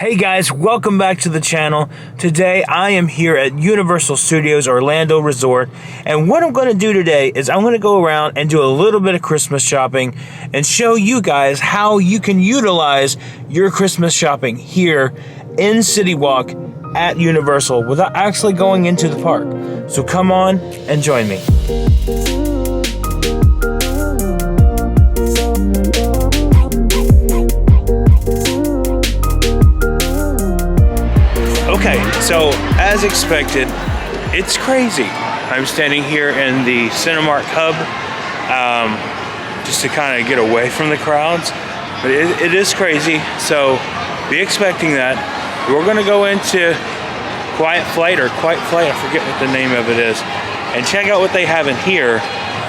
Hey guys, welcome back to the channel. Today I am here at Universal Studios Orlando Resort, and what I'm going to do today is I'm going to go around and do a little bit of Christmas shopping and show you guys how you can utilize your Christmas shopping here in CITYWALK at Universal without actually going into the park. So come on and join me. Okay, so as expected, it's crazy. I'm standing here in the Cinemark hub just to kind of get away from the crowds, but it is crazy, so be expecting that. We're going to go into Quiet Flight, I forget what the name of it is, and check out what they have in here.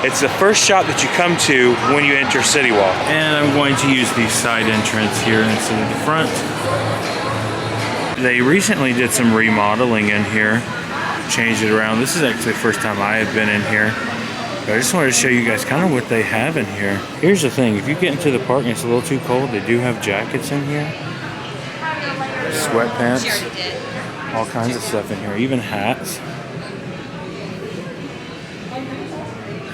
It's the first shop that you come to when you enter CITYWALK. And I'm going to use the side entrance here instead of the front. They recently did some remodeling in here, changed it around. This is actually the first time I have been in here. But I just wanted to show you guys kind of what they have in here. Here's the thing, if you get into the park and it's a little too cold, they do have jackets in here. Sweatpants, all kinds of stuff in here, even hats.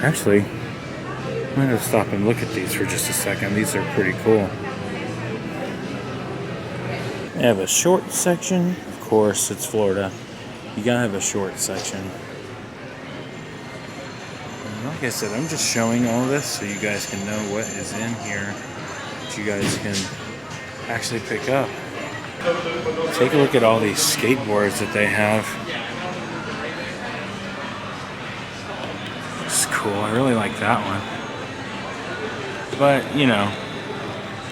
Actually, I'm going to stop and look at these for just a second. These are pretty cool. They have a short section. Of course, it's Florida. You gotta have a short section. And like I said, I'm just showing all this so you guys can know what is in here that you guys can actually pick up. Take a look at all these skateboards that they have. It's cool. I really like that one. But, you know,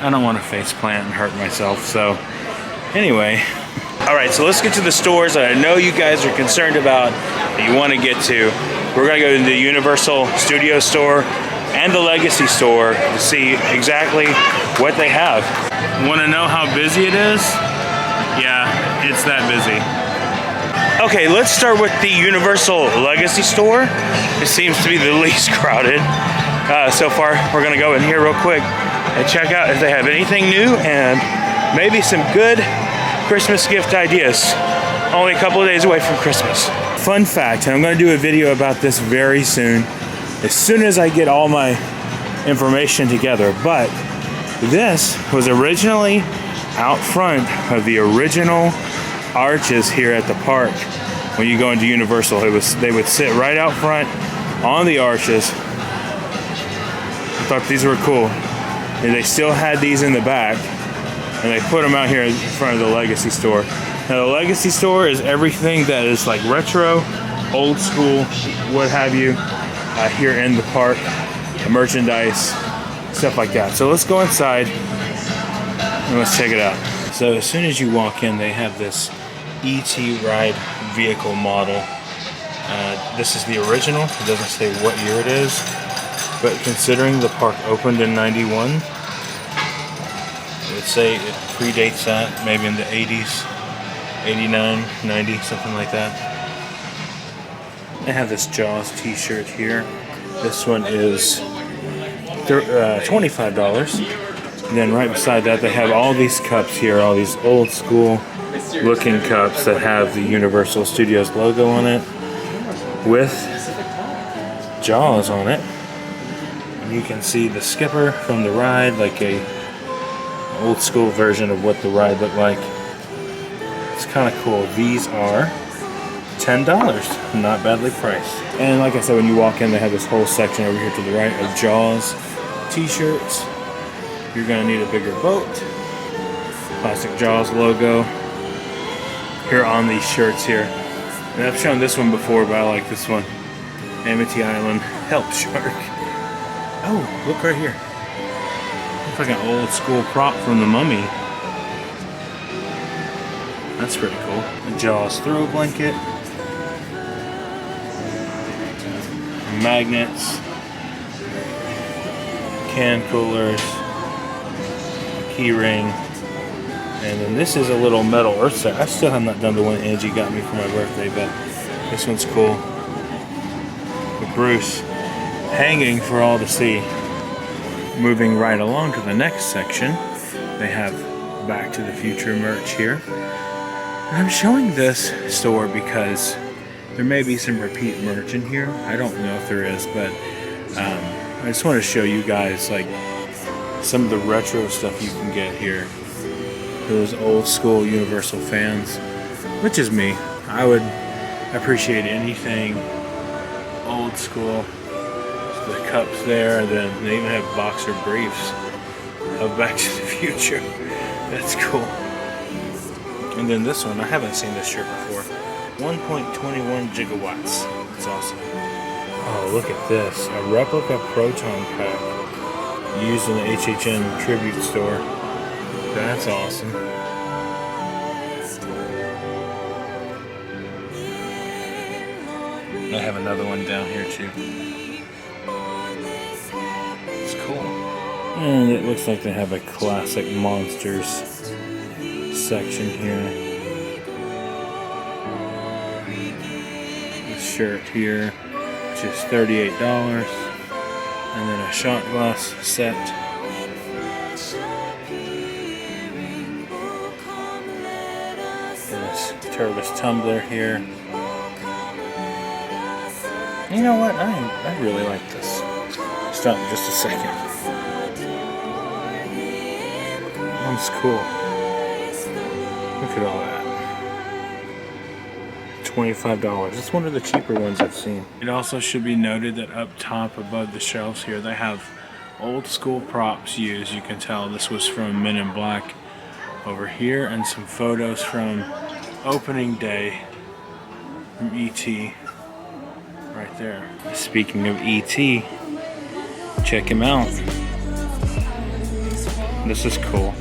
I don't want to face plant and hurt myself, so anyway, all right, so let's get to the stores that I know you guys are concerned about that you want to get to. We're going to go to the Universal Studios store and the Legacy store to see exactly what they have. Want to know how busy it is? Yeah, it's that busy. Okay, let's start with the Universal Legacy store. It seems to be the least crowded so far. We're going to go in here real quick and check out if they have anything new and maybe some good Christmas gift ideas. Only a couple of days away from Christmas. Fun fact, and I'm going to do a video about this very soon as I get all my information together, but this was originally out front of the original arches here at the park. When you go into Universal, they would sit right out front on the arches. I thought these were cool. And they still had these in the back. And they put them out here in front of the Legacy store. Now the Legacy store is everything that is like retro, old school, what have you, here in the park, merchandise, stuff like that. So let's go inside and let's check it out. So as soon as you walk in, they have this E.T. ride vehicle model. This is the original. It doesn't say what year it is, but considering the park opened in '91, I'd say it predates that, maybe in the 80s, 89, 90, something like that. I have this Jaws t-shirt here. This one is $25. And then right beside that, they have all these cups here, all these old school looking cups that have the Universal Studios logo on it with Jaws on it. And you can see the skipper from the ride, like a old school version of what the ride looked like. It's kind of cool. These are $10, not badly priced. And like I said, when you walk in, they have this whole section over here to the right of Jaws t-shirts. You're gonna need a bigger boat. Plastic Jaws logo here on these shirts here. And I've shown this one before, but I like this one. Amity Island Help Shark. Oh, look right here. Looks like an old school prop from the Mummy. That's pretty cool. A Jaws throw blanket. Magnets. Can coolers. Key ring. And then this is a little metal earth set. I still have not done the one Angie got me for my birthday, but this one's cool. With Bruce hanging for all to see. Moving right along to the next section, they have Back to the Future merch here. And I'm showing this store because there may be some repeat merch in here. I don't know if there is, but I just want to show you guys like some of the retro stuff you can get here. Those old school Universal fans, which is me. I would appreciate anything old school. The cups there, and then they even have boxer briefs of Back to the Future. That's cool. And then this one, I haven't seen this shirt before. 1.21 gigawatts. That's awesome. Oh, look at this. A replica proton pack used in the HHN tribute store. That's awesome. I have another one down here too. It's cool. And it looks like they have a classic Monsters section here. This shirt here, which is $38. And then a shot glass set. This Turles tumbler here. You know what? I really like this. Stop just a second. That's cool. Look at all that. $25. It's one of the cheaper ones I've seen. It also should be noted that up top above the shelves here, they have old school props used. You can tell this was from Men in Black over here, and some photos from opening day from E.T. right there. Speaking of E.T., check him out. This is cool.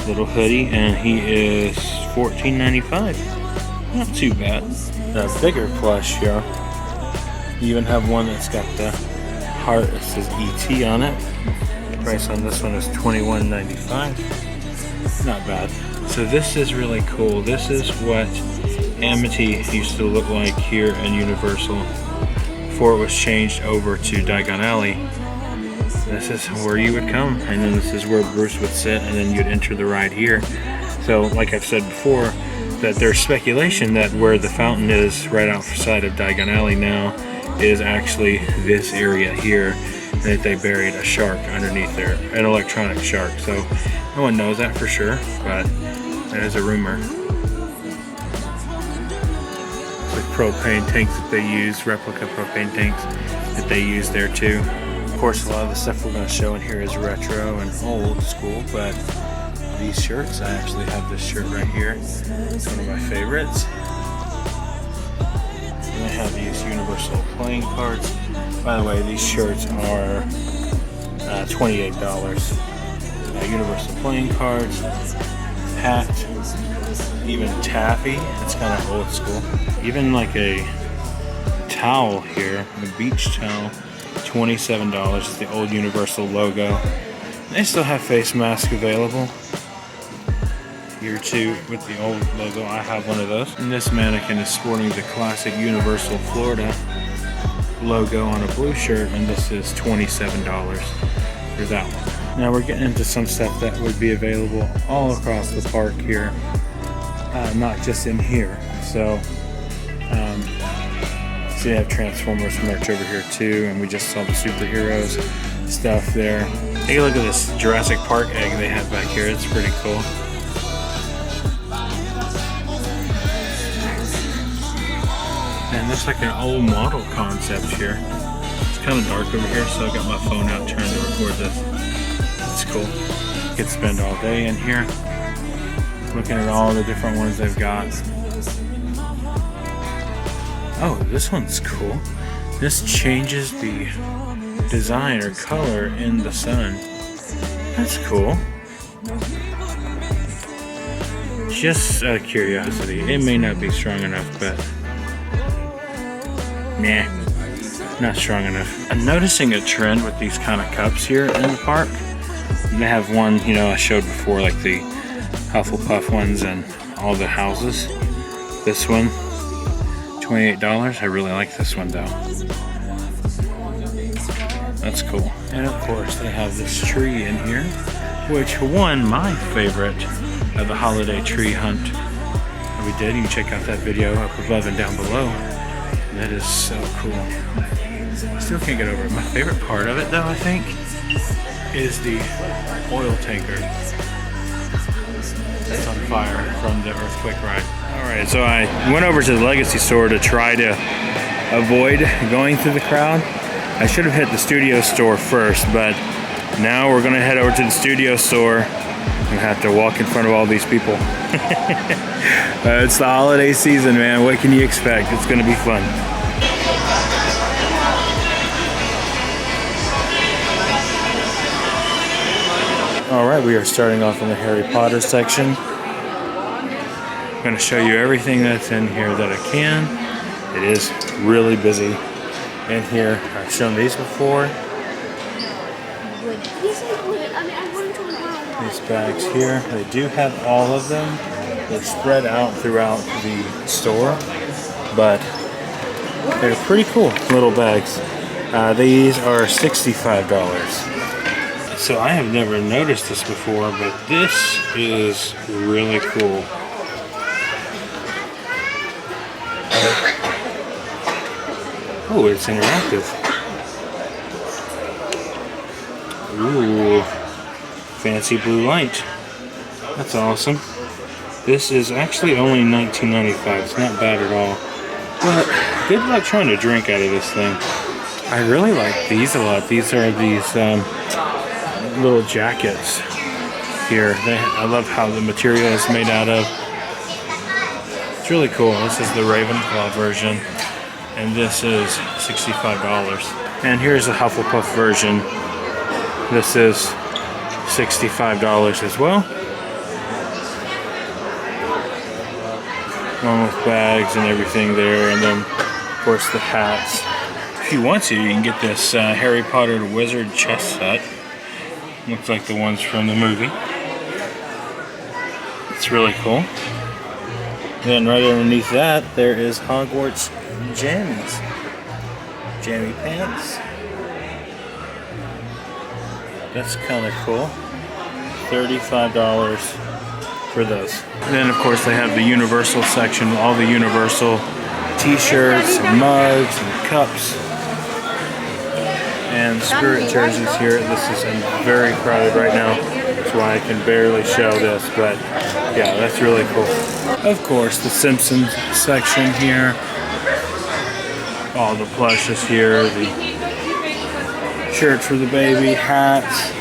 Little hoodie, and he is $14.95. Not too bad. A bigger plush here. You even have one that's got the heart that says E.T. on it. The price on this one is $21.95. Not bad. So this is really cool. This is what Amity used to look like here in Universal before it was changed over to Diagon Alley. This is where you would come, and then this is where Bruce would sit, and then you'd enter the ride here. So like I've said before, that there's speculation that where the fountain is right outside of Diagon Alley now is actually this area here, and that they buried a shark underneath there, an electronic shark. So no one knows that for sure, but that is a rumor. It's like propane tanks that they use, replica propane tanks that they use there too. Of course, a lot of the stuff we're going to show in here is retro and old school, but these shirts, I actually have this shirt right here. It's one of my favorites. And I have these Universal playing cards. By the way, these shirts are $28. Universal playing cards, hat, even taffy. It's kind of old school. Even like a towel here, a beach towel. $27. It's the old Universal logo. They still have face masks available here too with the old logo. I have one of those. And this mannequin is sporting the classic Universal Florida logo on a blue shirt, and this is $27 for that one. Now we're getting into some stuff that would be available all across the park here, not just in here. So they have Transformers merch over here too, and we just saw the superheroes stuff there. Take a look at this Jurassic Park egg they have back here. It's pretty cool. And that's like an old model concept here. It's kind of dark over here, so I got my phone out trying to record this. It's cool. You could spend all day in here looking at all the different ones they've got. Oh, this one's cool. This changes the design or color in the sun. That's cool. Just out of curiosity. It may not be strong enough, but nah, not strong enough. I'm noticing a trend with these kind of cups here in the park. They have one, you know, I showed before, like the Hufflepuff ones and all the houses. This one, $28. I really like this one though. That's cool. And of course they have this tree in here. which won my favorite of the holiday tree hunt that we did. You can check out that video up above and down below. That is so cool. Still can't get over it. My favorite part of it, though, I think, is the oil tanker that's on fire from the earthquake ride. Alright, so I went over to the Legacy store to try to avoid going through the crowd. I should have hit the studio store first, but now we're going to head over to the studio store and have to walk in front of all these people. It's the holiday season, man. What can you expect? It's going to be fun. Alright, we are starting off in the Harry Potter section. I'm going to show you everything that's in here that I can. It is really busy in here. I've shown these before. These bags here, they do have all of them. They're spread out throughout the store, but they're pretty cool little bags. These are $65. So I have never noticed this before, but this is really cool. Oh, it's interactive. Ooh, fancy blue light. That's awesome. This is actually only $19.95. It's not bad at all. But good luck trying to drink out of this thing. I really like these a lot. These are these little jackets here. I love how the material is made out of. It's really cool. This is the Ravenclaw version, and this is $65. And here's the Hufflepuff version. This is $65 as well. Along with bags and everything there, and then of course the hats. If you want to, you can get this Harry Potter Wizard chess set. Looks like the ones from the movie. It's really cool. Then right underneath that, there is Hogwarts jammies. Jammy pants. That's kind of cool. $35 for those. And then of course they have the Universal section, all the Universal t-shirts, and mugs, and cups. And spirit jerseys here. This is very crowded right now. That's why I can barely show this, but yeah, that's really cool. Of course, the Simpsons section here. All the plushes here, the shirts for the baby, hats,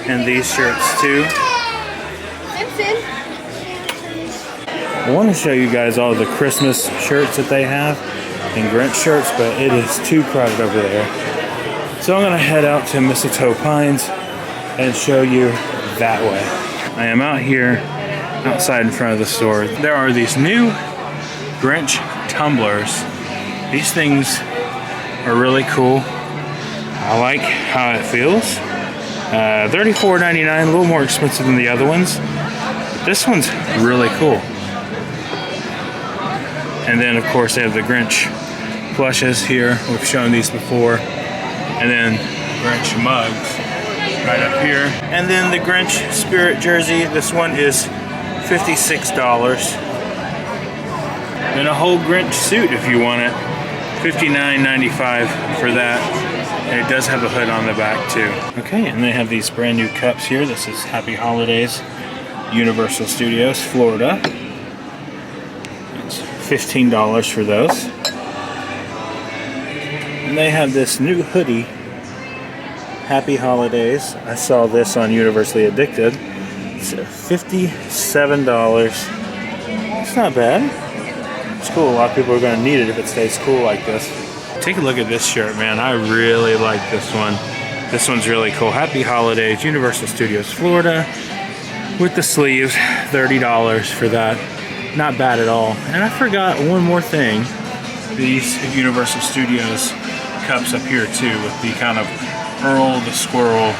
and these shirts too. I want to show you guys all the Christmas shirts that they have and Grinch shirts, but it is too crowded over there. So I'm going to head out to Mistletoe Pines and show you that way. I am out here outside in front of the store. There are these new Grinch tumblers. These things are really cool. I like how it feels. $34.99, a little more expensive than the other ones. But this one's really cool. And then of course they have the Grinch plushes here. We've shown these before. And then Grinch mugs right up here. And then the Grinch Spirit jersey. This one is $56. And a whole Grinch suit if you want it. $59.95 for that. And it does have a hood on the back too. Okay, and they have these brand new cups here. This is Happy Holidays, Universal Studios, Florida. It's $15 for those. And they have this new hoodie, Happy Holidays. I saw this on Universally Addicted. It's $57. It's not bad. It's cool. A lot of people are going to need it if it stays cool like this. Take a look at this shirt, man. I really like this one. This one's really cool. Happy Holidays, Universal Studios, Florida. With the sleeves, $30 for that. Not bad at all. And I forgot one more thing. These Universal Studios cups up here too, with the kind of Earl the Squirrel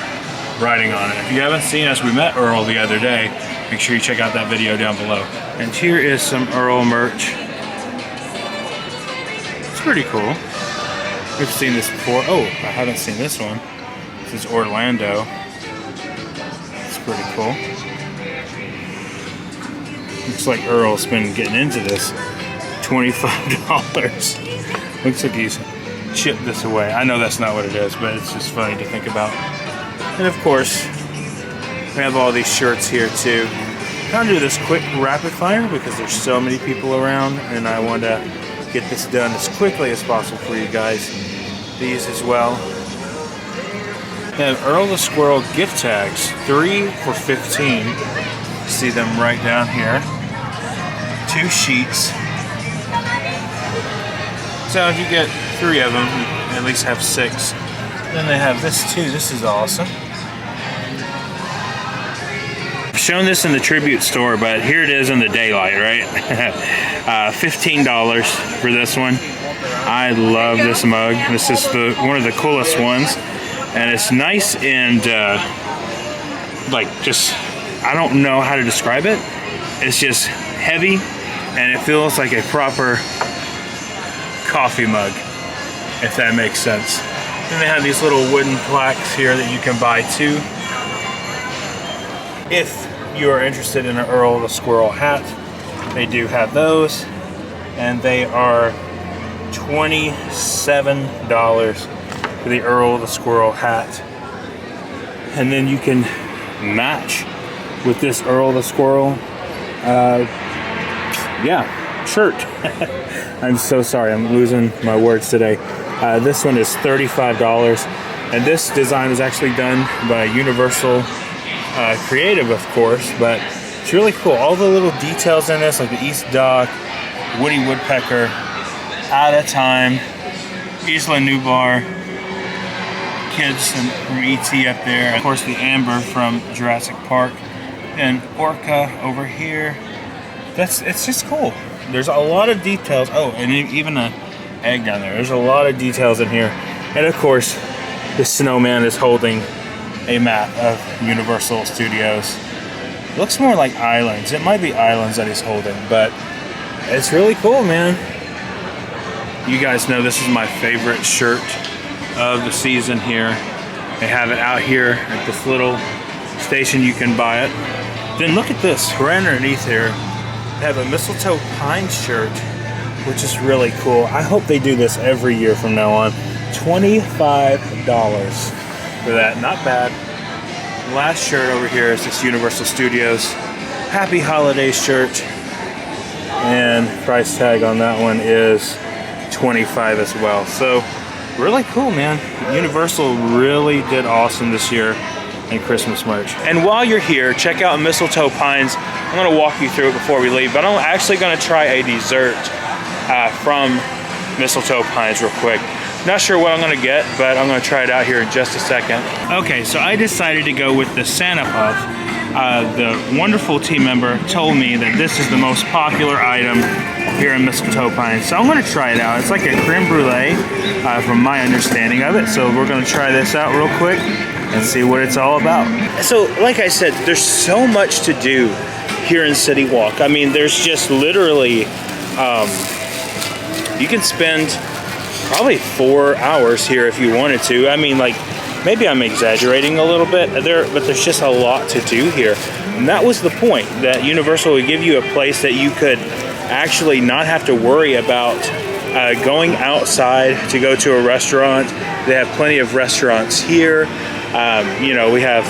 writing on it. If you haven't seen us, we met Earl the other day. Make sure you check out that video down below. And here is some Earl merch. It's pretty cool. We've seen this before. Oh, I haven't seen this one. This is Orlando. It's pretty cool. Looks like Earl's been getting into this. $25. Looks like he's chipped this away. I know that's not what it is, but it's just funny to think about. And of course, we have all these shirts here too. I'm gonna do this quick rapid fire because there's so many people around and I want to get this done as quickly as possible for you guys. These as well. We have Earl the Squirrel gift tags, 3 for $15. See them right down here. 2 sheets. So if you get 3 of them, you at least have 6. Then they have this too. This is awesome. I've shown this in the tribute store, but here it is in the daylight, right? $15 for this one. I love this mug. This is one of the coolest ones. And it's nice and like just, I don't know how to describe it. It's just heavy and it feels like a proper coffee mug, if that makes sense. Then they have these little wooden plaques here that you can buy too. If you are interested in an Earl the Squirrel hat, they do have those. And they are $27 for the Earl the Squirrel hat. And then you can match with this Earl the Squirrel shirt. I'm so sorry, I'm losing my words today. This one is $35, and this design was actually done by Universal Creative, of course, but it's really cool. All the little details in this, like the East Dock, Woody Woodpecker, Out of Time, Isla Nublar, kids from E.T. up there, of course the Amber from Jurassic Park, and Orca over here. It's just cool. There's a lot of details. Oh, and even an egg down there. There's a lot of details in here. And of course, the snowman is holding a map of Universal Studios. It looks more like islands. It might be islands that he's holding, but it's really cool, man. You guys know this is my favorite shirt of the season here. They have it out here at this little station. You can buy it. Then look at this. Right underneath here, they have a Mistletoe Pines shirt, which is really cool. I hope they do this every year from now on. $25 for that. Not bad. Last shirt over here is this Universal Studios Happy Holidays shirt. And price tag on that one is $25 as well. So really cool, man. Universal really did awesome this year in Christmas merch. And while you're here, check out Mistletoe Pines. I'm gonna walk you through it before we leave, but I'm actually gonna try a dessert from Mistletoe Pines real quick. Not sure what I'm gonna get, but I'm gonna try it out here in just a second. Okay, so I decided to go with the Santa Puff. The wonderful team member told me that this is the most popular item here in Mistletoe Pines. So I'm gonna try it out. It's like a creme brulee from my understanding of it. So we're gonna try this out real quick and see what it's all about. So like I said, there's so much to do here in CITYWALK. I mean, there's just literally, you can spend probably 4 hours here if you wanted to. I mean, like, maybe I'm exaggerating a little bit there, but there's just a lot to do here. And that was the point, that Universal would give you a place that you could actually not have to worry about going outside to go to a restaurant. They have plenty of restaurants here. You know, we have,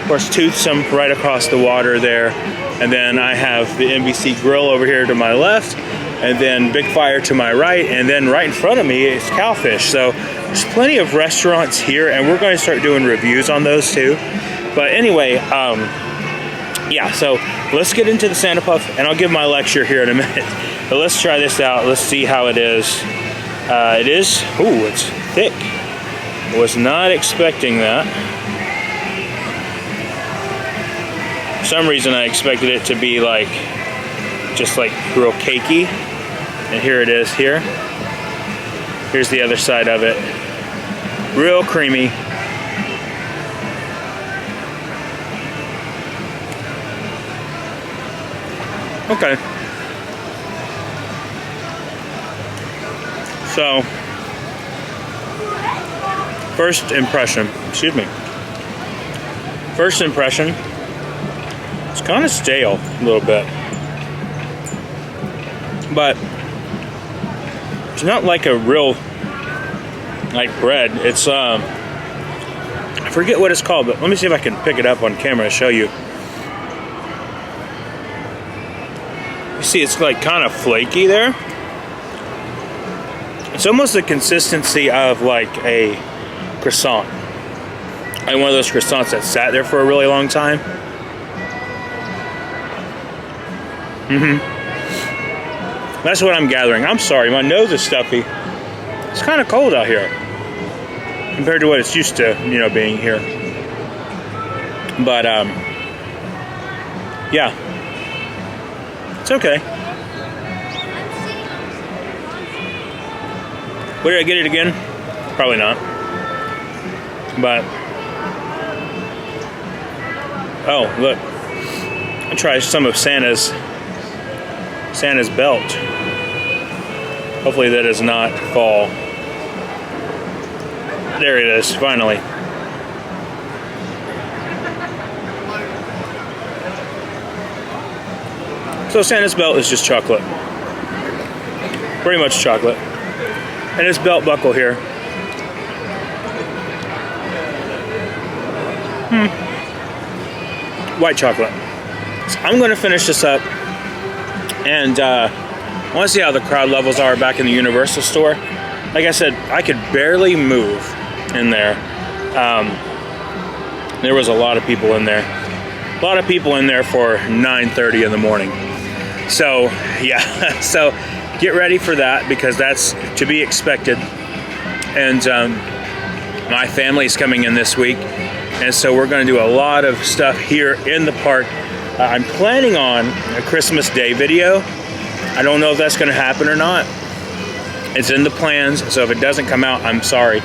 of course, Toothsome right across the water there. And then I have the NBC Grill over here to my left. And then Big Fire to my right. And then right in front of me is Cowfish. So there's plenty of restaurants here. And we're going to start doing reviews on those too. But anyway, yeah, so let's get into the Santa Puff. And I'll give my lecture here in a minute. But let's try this out. Let's see how it is. It is, ooh, it's thick. Was not expecting that. For some reason I expected it to be like, just like real cakey. And here it is here. Here's the other side of it. Real creamy. Okay. So, first impression, kind of stale a little bit, but it's not like a real like bread. It's I forget what it's called, but let me see if I can pick it up on camera and show you. You see, it's like kind of flaky there. It's almost the consistency of like a croissant, like one of those croissants that sat there for a really long time. That's what I'm gathering. I'm sorry, my nose is stuffy. It's kind of cold out here compared to what it's used to, you know, being here. But yeah, it's okay. Where did I get it again? Probably not. But oh, look! I tried some of Santa's belt. Hopefully that does not fall. There it is, finally. So Santa's belt is just chocolate. Pretty much chocolate. And this belt buckle here. White chocolate. So I'm going to finish this up. And I want to see how the crowd levels are back in the Universal store. Like I said, I could barely move in there. There was a lot of people in there. A lot of people in there for 9:30 in the morning. So, yeah. So, get ready for that because that's to be expected. And my family's coming in this week. And so we're going to do a lot of stuff here in the park. I'm planning on a Christmas Day video. I don't know if that's going to happen or not. It's in the plans, so if it doesn't come out, I'm sorry.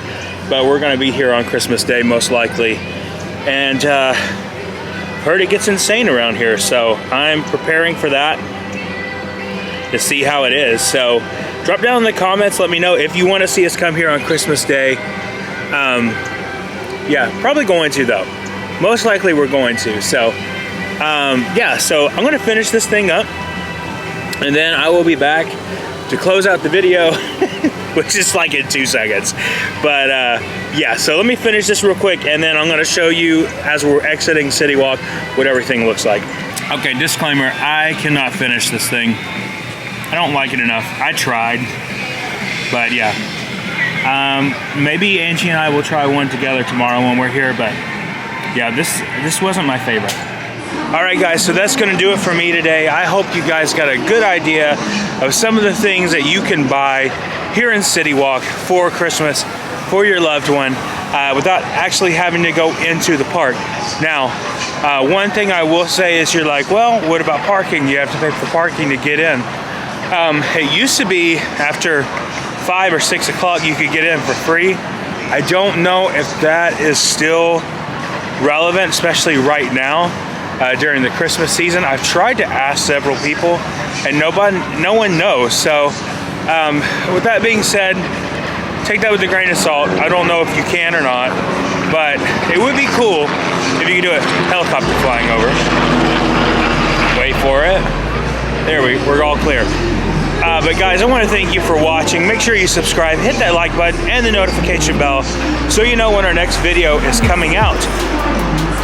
But we're going to be here on Christmas Day, most likely. And heard it gets insane around here, so I'm preparing for that to see how it is. So drop down in the comments, let me know if you want to see us come here on Christmas Day. Yeah, probably going to though. Most likely we're going to. So yeah, so I'm gonna finish this thing up and then I will be back to close out the video, which is like in 2 seconds. But yeah, so let me finish this real quick and then I'm gonna show you as we're exiting CITYWALK what everything looks like. Okay, disclaimer, I cannot finish this thing. I don't like it enough. I tried, but yeah. Maybe Angie and I will try one together tomorrow when we're here, but yeah, this wasn't my favorite. All right, guys, so that's gonna do it for me today. I hope you guys got a good idea of some of the things that you can buy here in CITYWALK for Christmas for your loved one without actually having to go into the park. Now, one thing I will say is you're like, well, what about parking? You have to pay for parking to get in. It used to be after 5 or 6 o'clock you could get in for free. I don't know if that is still relevant, especially right now during the Christmas season. I've tried to ask several people and no one knows. So with that being said, take that with a grain of salt. I don't know if you can or not, but it would be cool if you could do a helicopter flying over. Wait for it. There we're all clear. But guys, I want to thank you for watching. Make sure you subscribe, hit that like button and the notification bell so you know when our next video is coming out.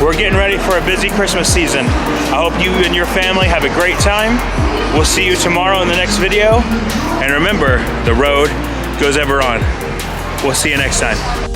We're getting ready for a busy Christmas season. I hope you and your family have a great time. We'll see you tomorrow in the next video. And remember, the road goes ever on. We'll see you next time.